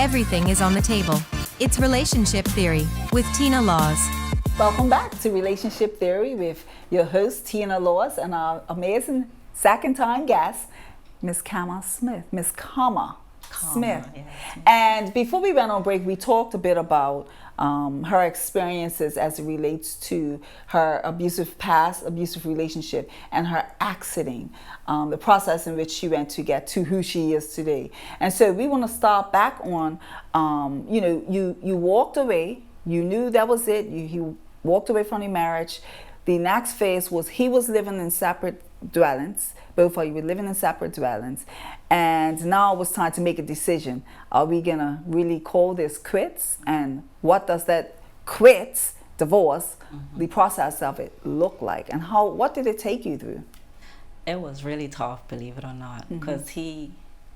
everything is on the table. It's Relationship Theory with Tina Laws. Welcome back to Relationship Theory with your host, Tina Laws, and our amazing second-time guest, Miss Kama Smith. Smith. Yes. And before we went on break, we talked a bit about her experiences as it relates to her abusive relationship, and her exiting, the process in which she went to get to who she is today. And so we want to start back on, you walked away, you knew that was it, you walked away from the marriage. The next phase was he was living in separate dwellings. Both of you were living in separate dwellings. And now it was time to make a decision. Are we going to really call this quits? And what does that quits, divorce, the process of it look like? And what did it take you through? It was really tough, believe it or not, because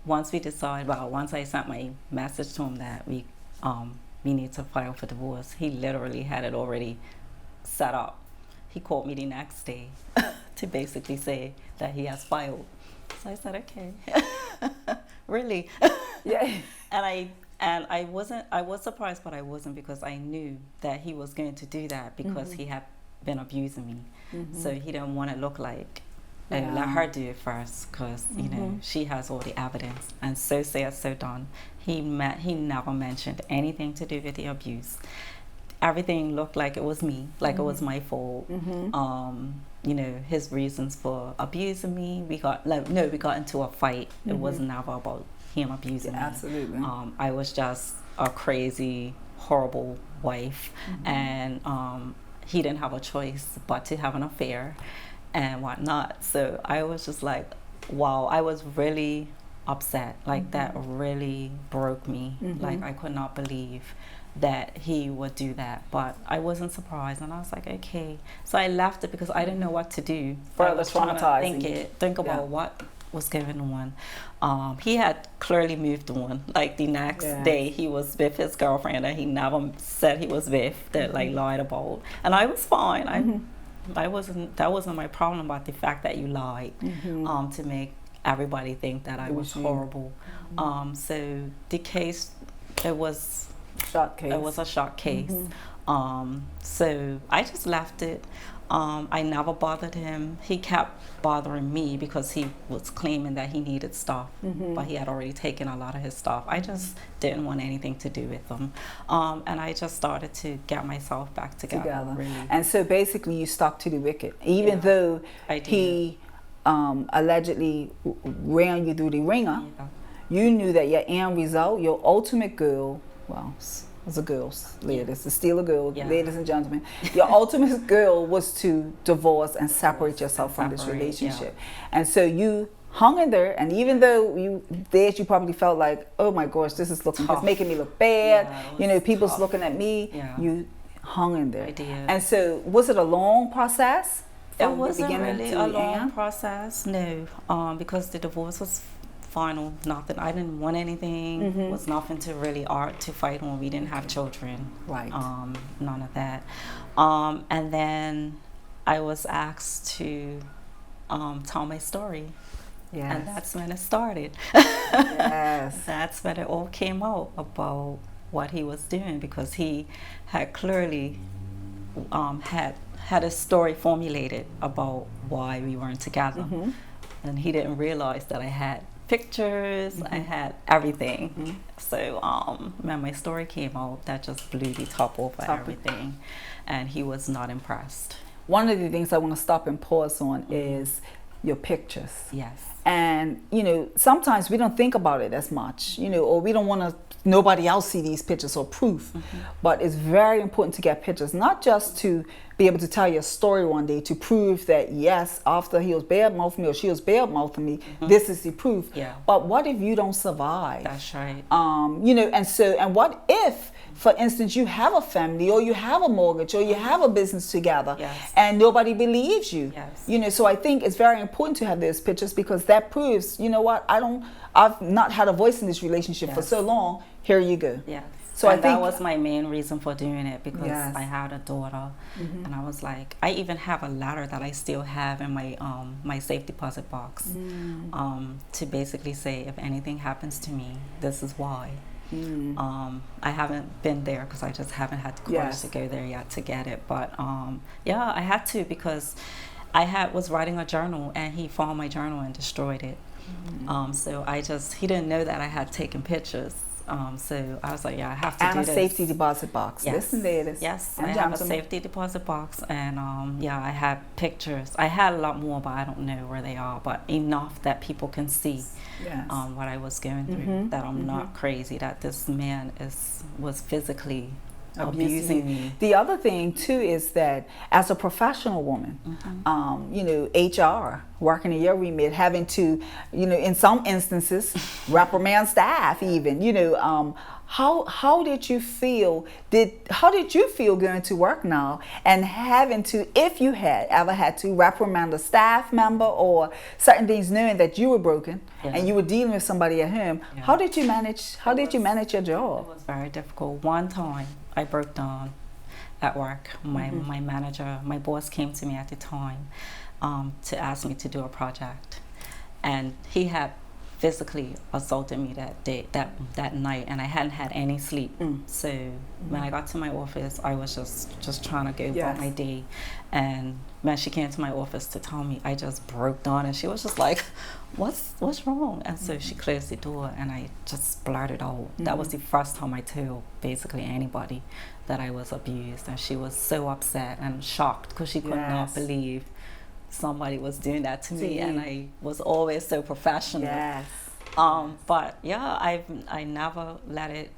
once I sent my message to him that we need to file for divorce, he literally had it already set up. He called me the next day to basically say that he has filed. So I said, okay. Really? Yeah. And I was surprised, but I wasn't, because I knew that he was going to do that because he had been abusing me. So he didn't want to look like, let her do it first, because she has all the evidence. And so said, so done. He never mentioned anything to do with the abuse. Everything looked like it was me, like it was my fault. His reasons for abusing me, we got into a fight. It was never about him abusing me. Absolutely. I was just a crazy, horrible wife, and he didn't have a choice but to have an affair and whatnot. So I was just like, wow, I was really upset. Like that really broke me. Like I could not believe that he would do that, but I wasn't surprised, and I was like, okay. So I left it because I didn't know what to do. Further traumatizing. Think about what was going on. He had clearly moved on. Like the next day, he was with his girlfriend that he never said he was with, that like lied about, and I was fine. That wasn't my problem, about the fact that you lied to make everybody think that I was horrible. So the case, it was a shock case. So I just left it. I never bothered him. He kept bothering me because he was claiming that he needed stuff, but he had already taken a lot of his stuff. I just didn't want anything to do with him. And I just started to get myself back together. Really. And so basically you stuck to the wicket, even though he allegedly ran you through the ringer. You knew that your end result, your ultimate goal, was a girl's, ladies, to steal a girl, ladies and gentlemen. Your ultimate goal was to divorce and separate yourself from this relationship. And so you hung in there, and even though you probably felt like, oh my gosh, this is it's making me look bad. People's looking at me. You hung in there. I did. And so was it a long process? It wasn't really a long process, no, because the divorce was final. Nothing. I didn't want anything. Was nothing to really to fight on. We didn't have children. Right. None of that. And then I was asked to tell my story. Yes. And that's when it started. Yes. That's when it all came out about what he was doing, because he had clearly had a story formulated about why we weren't together. And he didn't realize that I had pictures, I had everything. So when my story came out, that just blew the top off of everything, and he was not impressed. One of the things I want to stop and pause on is your pictures. Yes. And sometimes we don't think about it as much, or we don't want to nobody else see these pictures or proof. But it's very important to get pictures, not just to be able to tell your story one day, to prove that yes, after he was bad-mouthing me or she was bad-mouthing me, this is the proof. But what if you don't survive? That's right. And what if, for instance, you have a family, or you have a mortgage, or you have a business together, and nobody believes you? So I think it's very important to have those pictures, because that proves, I've not had a voice in this relationship for so long. Here you go. So and I think that was my main reason for doing it, because I had a daughter, and I was like, I even have a letter that I still have in my safe deposit box, to basically say, if anything happens to me, this is why. I haven't been there because I just haven't had the courage to go there yet to get it. But yeah, I had to because was writing a journal and he found my journal and destroyed it. So he didn't know that I had taken pictures. So I was like, yeah, I have to do this. And a safety deposit box. Yes. Listen, ladies. Yes, I have a safety deposit box, and yeah, I had pictures. I had a lot more, but I don't know where they are. But enough that people can see what I was going through. That I'm not crazy. That this man was physically abusing me. The other thing too is that as a professional woman, you know, HR working in your remit, having to, you know, in some instances, reprimand staff even, you know, how did you feel? How did you feel going to work now and having to, if you had ever had to reprimand a staff member or certain things, knowing that you were broken and you were dealing with somebody at home? How did you manage? How did you manage your job? It was very difficult. One time I broke down at work. My manager, my boss came to me at the time to ask me to do a project, and he had physically assaulted me that night, and I hadn't had any sleep. So when I got to my office, I was just trying to go about my day, and when she came to my office to tell me, I just broke down, and she was just like, what's wrong? And so she closed the door, and I just blurted out. That was the first time I told basically anybody that I was abused, and she was so upset and shocked because she could not believe somebody was doing that to me, and I was always so professional. But yeah, I never let it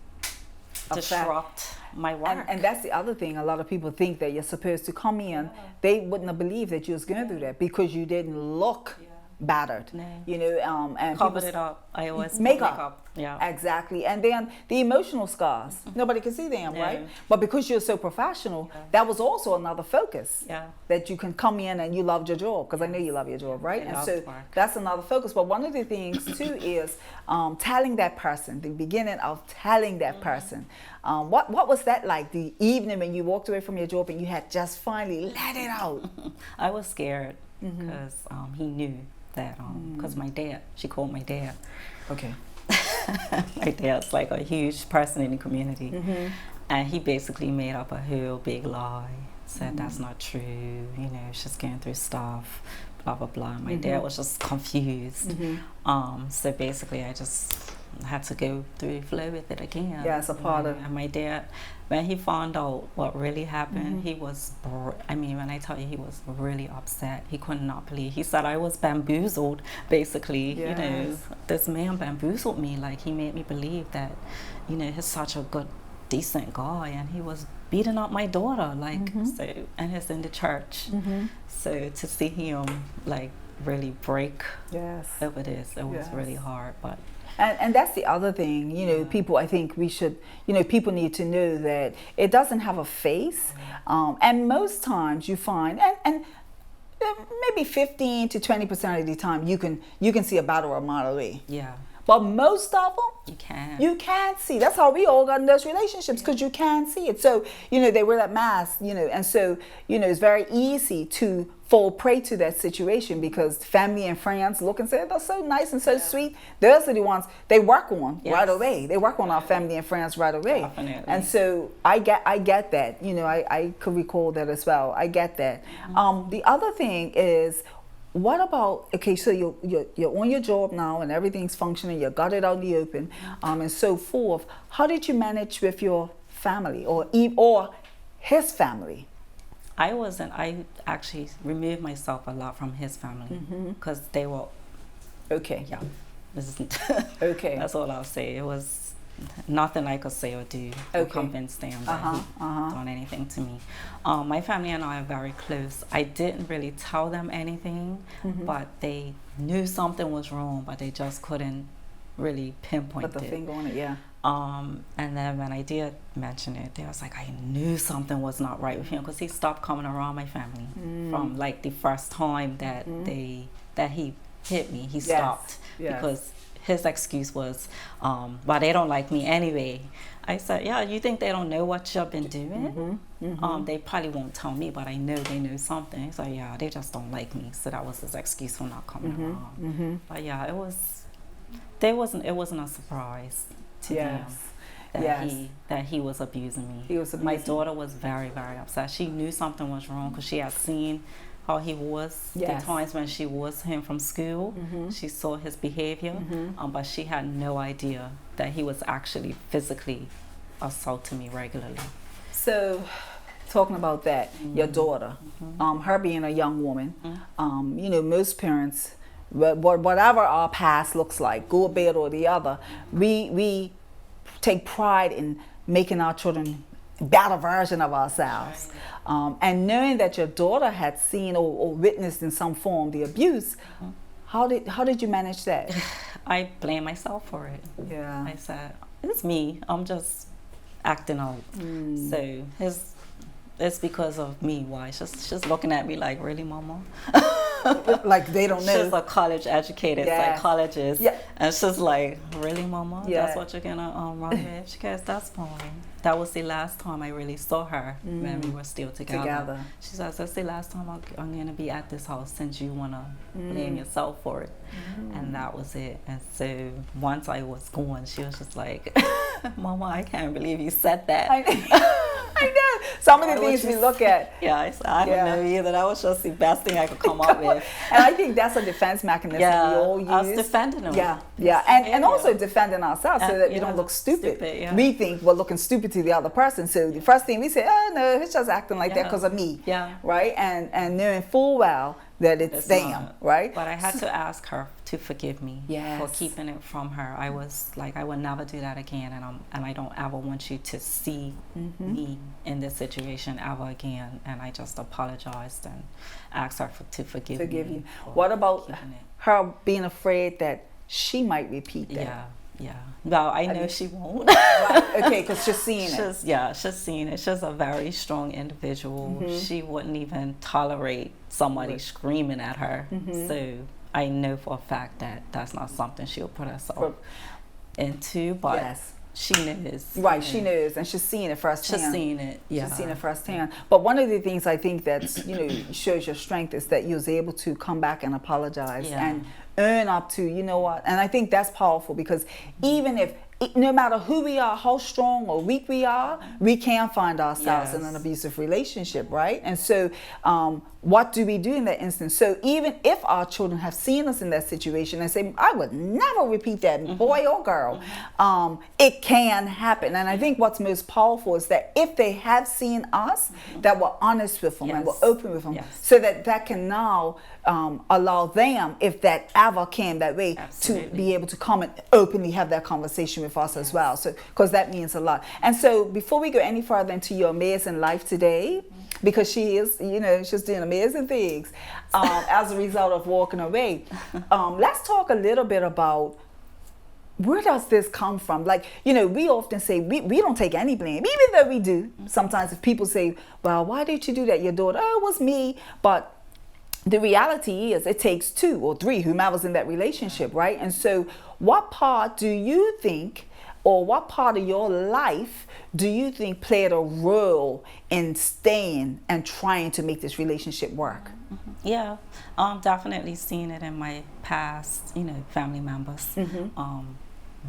disrupt my work. And that's the other thing. A lot of people think that you're supposed to come in. They wouldn't have believed that you was going through that because you didn't look battered, you know, and covered it up. I always makeup. Exactly. And then the emotional scars, nobody can see them, right? But because you're so professional, that was also another focus, that you can come in and you loved your job, because I know you love your job, right? And so that's another focus. But one of the things too is telling that person, the beginning of telling that person. What was that like, the evening when you walked away from your job and you had just finally let it out? I was scared because he knew that, because my dad, she called my dad. Okay. My dad's like a huge person in the community, and he basically made up a whole big lie, said that's not true, you know, she's going through stuff, blah blah blah. My dad was just confused. So basically I just had to go through the flow with it again. Yeah, it's a part of. And my dad, when he found out what really happened, he was, I mean, when I tell you, he was really upset. He could not believe. He said I was bamboozled, basically. You know, this man bamboozled me. Like, he made me believe that, you know, he's such a good, decent guy, and he was beating up my daughter, like, so, and he's in the church. So to see him, like, really break over this, it was really hard, but. And that's the other thing, you know, people, I think we should, you know, people need to know that it doesn't have a face. And most times you find, and maybe 15 to 20% of the time you can see a battle a mile away. But most of them, you can't see. That's how we all got in those relationships, because you can't see it. So, you know, they wear that mask, you know, and so, you know, it's very easy to fall prey to that situation, because family and friends look and say, they're so nice and so sweet. Those are the ones they work on right away. They work on our family and friends right away. Definitely. And so I get that. You know, I could recall that as well. I get that. The other thing is, what about, okay, so you're on your job now and everything's functioning, you got it out in the open, and so forth. How did you manage with your family or his family? I actually removed myself a lot from his family, because they were, this isn't, that's all I'll say. It was nothing I could say or do to convince them that he done anything to me. My family and I are very close. I didn't really tell them anything, but they knew something was wrong, but they just couldn't really pinpoint it. Put the finger on it, and then when I did mention it, they was like, I knew something was not right with him, because he stopped coming around my family from like the first time that he hit me. He stopped because his excuse was, well, they don't like me anyway. I said, yeah, you think they don't know what you've been doing? They probably won't tell me, but I know they know something. He's like, yeah, they just don't like me. So that was his excuse for not coming around. But yeah, it wasn't a surprise to them. that he was abusing me. He was abusing. My daughter was very, very upset. She knew something was wrong because she had seen how he was. Yes. The times when she was him from school, she saw his behavior, but she had no idea that he was actually physically assaulting me regularly. So, talking about that, your daughter, her being a young woman, you know, most parents, whatever our past looks like, good, bad, or the other, we take pride in making our children a better version of ourselves. And knowing that your daughter had seen or witnessed in some form the abuse, how did you manage that? I blame myself for it. Yeah. I said, it's me. I'm just acting out. So it's because of me. Why? She's looking at me like, really, mama? Like they don't know. She's a college-educated psychologist, and she's like, really, mama? Yeah. That's what you're gonna run with? She goes, that's fine. That was the last time I really saw her when we were still together. She says, that's the last time I'm gonna be at this house since you wanna blame yourself for it. And that was it. And so once I was gone, she was just like, mama, I can't believe you said that. I know. Some of the things we look at. Yeah, I don't know either. That was just the best thing I could come up with. And I think that's a defense mechanism we all use. I was defending them. Yeah. And also defending ourselves so that we don't look stupid. We think we're looking stupid to the other person. So the first thing we say, oh no, he's just acting like that because of me. Yeah. Right? And knowing full well that it's them, not, right? But I had to ask her to forgive me for keeping it from her. I was like, I would never do that again, and I don't ever want you to see me in this situation ever again. And I just apologized and asked her to forgive me. What about her being afraid that she might repeat that? Yeah. Well, I know she won't. Right. Okay, because she's seeing it. Yeah, she's seeing it. She's a very strong individual. She wouldn't even tolerate somebody screaming at her. So I know for a fact that that's not something she'll put herself into. But she knows. Right, she knows, and she's seeing it firsthand. She's seeing it, She's seeing it firsthand. But one of the things I think that's, you know, shows your strength is that you was able to come back and apologize and earn up to, you know what, and I think that's powerful because even if, no matter who we are, how strong or weak we are, we can find ourselves in an abusive relationship, right? And so what do we do in that instance? So even if our children have seen us in that situation and say, I would never repeat that, boy or girl, it can happen. And I think what's most powerful is that if they have seen us, that we're honest with them and we're open with them, so that can now allow them, if that ever came that way, to be able to come and openly have that conversation with us as well. So, because that means a lot. And so before we go any further into your amazing life today, because she is, you know, she's doing amazing things as a result of walking away. Let's talk a little bit about where does this come from? Like, you know, we often say we don't take any blame, even though we do. Sometimes if people say, well, why did you do that? Your daughter, oh, it was me. But the reality is it takes two or three, whomever's in that relationship, right? And so what part do you think, or what part of your life do you think played a role in staying and trying to make this relationship work? Yeah, definitely seen it in my past, you know, family members.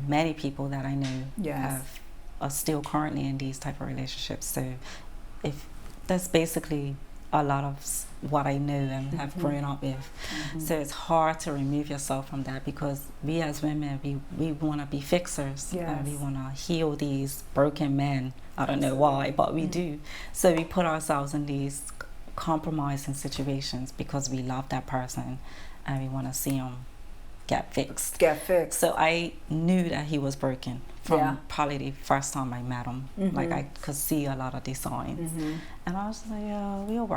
Many people that I know are still currently in these type of relationships. So if that's basically a lot of what I know and have grown up with. So it's hard to remove yourself from that because we as women, we want to be fixers. And we want to heal these broken men. I don't know why, but we do. So we put ourselves in these compromising situations because we love that person and we want to see them get fixed. So I knew that he was broken from probably the first time I met him. Like I could see a lot of the signs. And I was like, yeah, we'll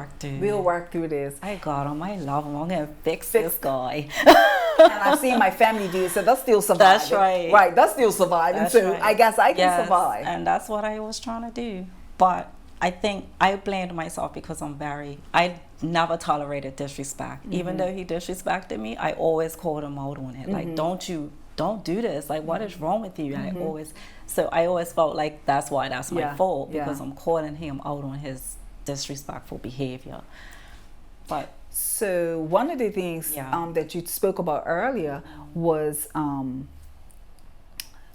work through this. I got him. I love him. I'm going to fix this guy. And I've seen my family do it, so that's still surviving. That's right. Right, that's still surviving. So I guess I can survive. And that's what I was trying to do. But I think I blamed myself because I never tolerated disrespect. Even though he disrespected me, I always called him out on it. Like, don't do this. Like, what is wrong with you? I always felt like that's my fault because I'm calling him out on his disrespectful behavior. But so one of the things that you spoke about earlier was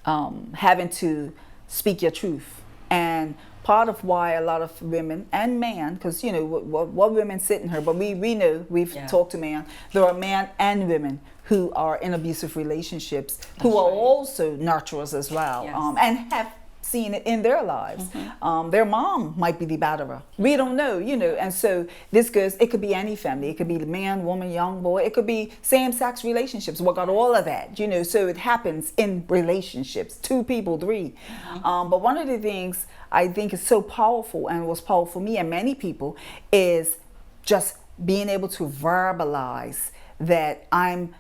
having to speak your truth. And part of why a lot of women and men, because you know what women sit in here, but we know, we've talked to men, there are men and women who are in abusive relationships, who are also nurturers as well, and have seen it in their lives. Their mom might be the batterer. We don't know, you know. And so this goes, it could be any family. It could be man, woman, young boy. It could be same-sex relationships. We got all of that, you know. So it happens in relationships, 2 people, 3. But one of the things I think is so powerful, and was powerful for me and many people, is just being able to verbalize that I'm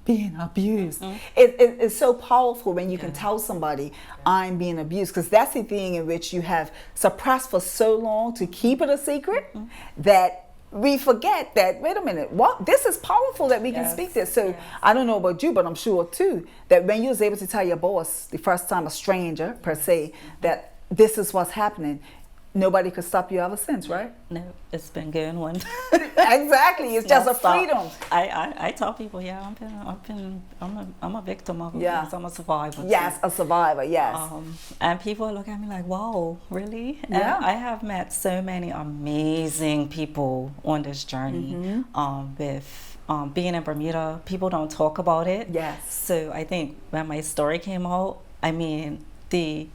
being abused. It's so powerful when you can tell somebody I'm being abused, because that's the thing in which you have suppressed for so long to keep it a secret that we forget that, wait a minute, what, this is powerful that we can speak this. So I don't know about you, but I'm sure too that when you was able to tell your boss the first time, a stranger per se, that this is what's happening, nobody could stop you ever since, right? No, it's been going on. Exactly, it's just a freedom. I tell people, I'm a victim of abuse. I'm a survivor. Yes, a survivor. Yes. And people look at me like, wow, really? And I have met so many amazing people on this journey. With being in Bermuda, people don't talk about it. Yes. So I think when my story came out, I mean, the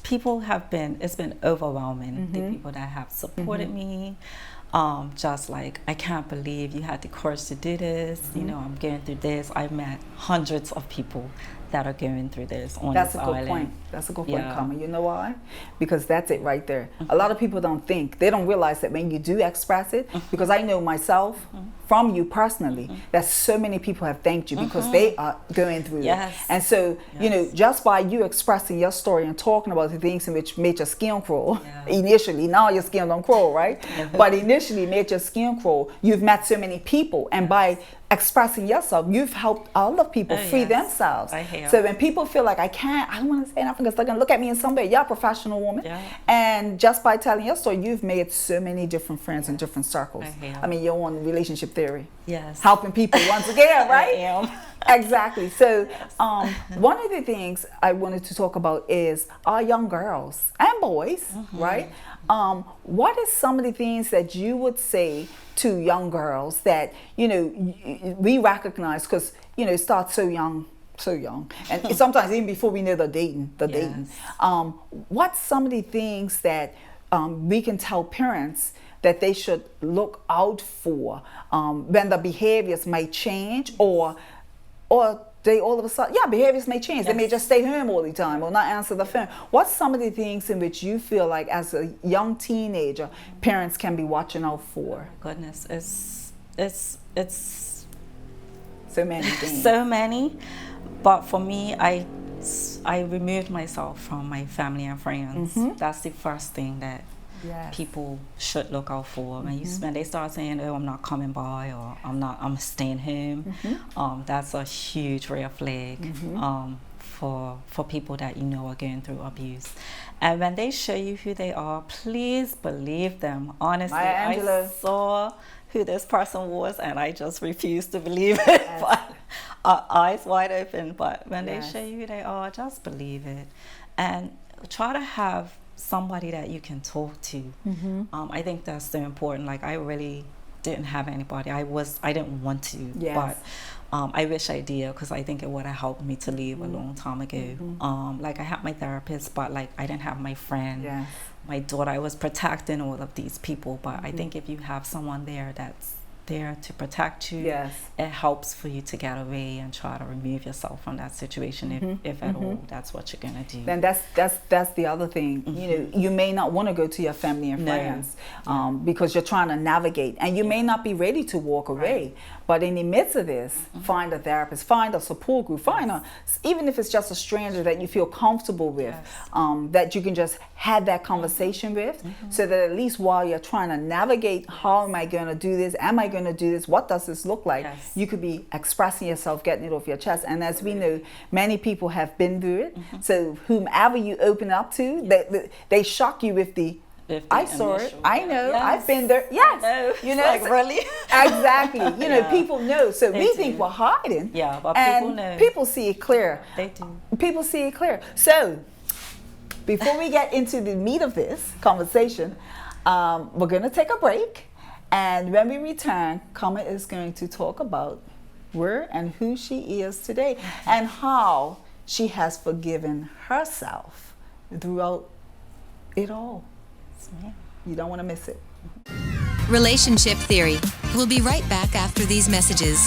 people have been, it's been overwhelming. The people that have supported me, just like, I can't believe you had the courage to do this. You know, I'm going through this. I've met hundreds of people that are going through this on this island. That's a good point. That's a good point, Carmen. You know why? Because that's it right there. A lot of people don't think, they don't realize that when you do express it, because I know myself from you personally, that so many people have thanked you because they are going through it. And so, you know, just by you expressing your story and talking about the things in which made your skin crawl, initially, now your skin don't crawl, right? But initially made your skin crawl, you've met so many people, and by expressing yourself, you've helped other people free themselves. So when people feel like, I don't want to say nothing because they're going to look at me in some way, you're a professional woman. And just by telling your story, you've made so many different friends in different circles. I mean, you're on relationship theory. Helping people once again, right? I am. Exactly. So one of the things I wanted to talk about is our young girls and boys, right? What is some of the things that you would say to young girls that, you know, we recognize, because, you know, it starts so young, and sometimes even before we know they're dating. What's some of the things that we can tell parents that they should look out for when the behaviors might change, or they all of a sudden, behaviors may change. They may just stay home all the time or not answer the phone. What's some of the things in which you feel like as a young teenager, parents can be watching out for? Goodness, it's so many things. So many. But for me, I removed myself from my family and friends. That's the first thing that people should look out for. When they start saying, oh, I'm not coming by, or I'm staying home, that's a huge red flag for people that you know are going through abuse. And when they show you who they are, please believe them. Honestly, I saw who this person was and I just refused to believe it. But eyes wide open. But when they show you who they are, just believe it. And try to have somebody that you can talk to. I think that's so important. Like, I really didn't have anybody. I didn't want to, but I wish I did, because I think it would have helped me to leave a long time ago. Like, I had my therapist, but like, I didn't have my friend, my daughter. I was protecting all of these people, but I think if you have someone there that's there to protect you, it helps for you to get away and try to remove yourself from that situation, if at all that's what you're gonna do. Then that's the other thing. You know, you may not want to go to your family and friends because you're trying to navigate, and you may not be ready to walk away. But in the midst of this, find a therapist, find a support group, even if it's just a stranger that you feel comfortable with, that you can just have that conversation with, so that at least while you're trying to navigate, how am I going to do this? Am I going to do this? What does this look like? You could be expressing yourself, getting it off your chest. And as we know, many people have been through it. So whomever you open up to, they shock you with the, I saw it. I know. I've been there. Yes. You know, like, really? Exactly. You know, people know. So we think we're hiding. But and people know. People see it clear. They do. People see it clear. So before we get into the meat of this conversation, we're going to take a break. And when we return, Kama is going to talk about where and who she is today and how she has forgiven herself throughout it all. You don't want to miss it. Relationship Theory. We'll be right back after these messages.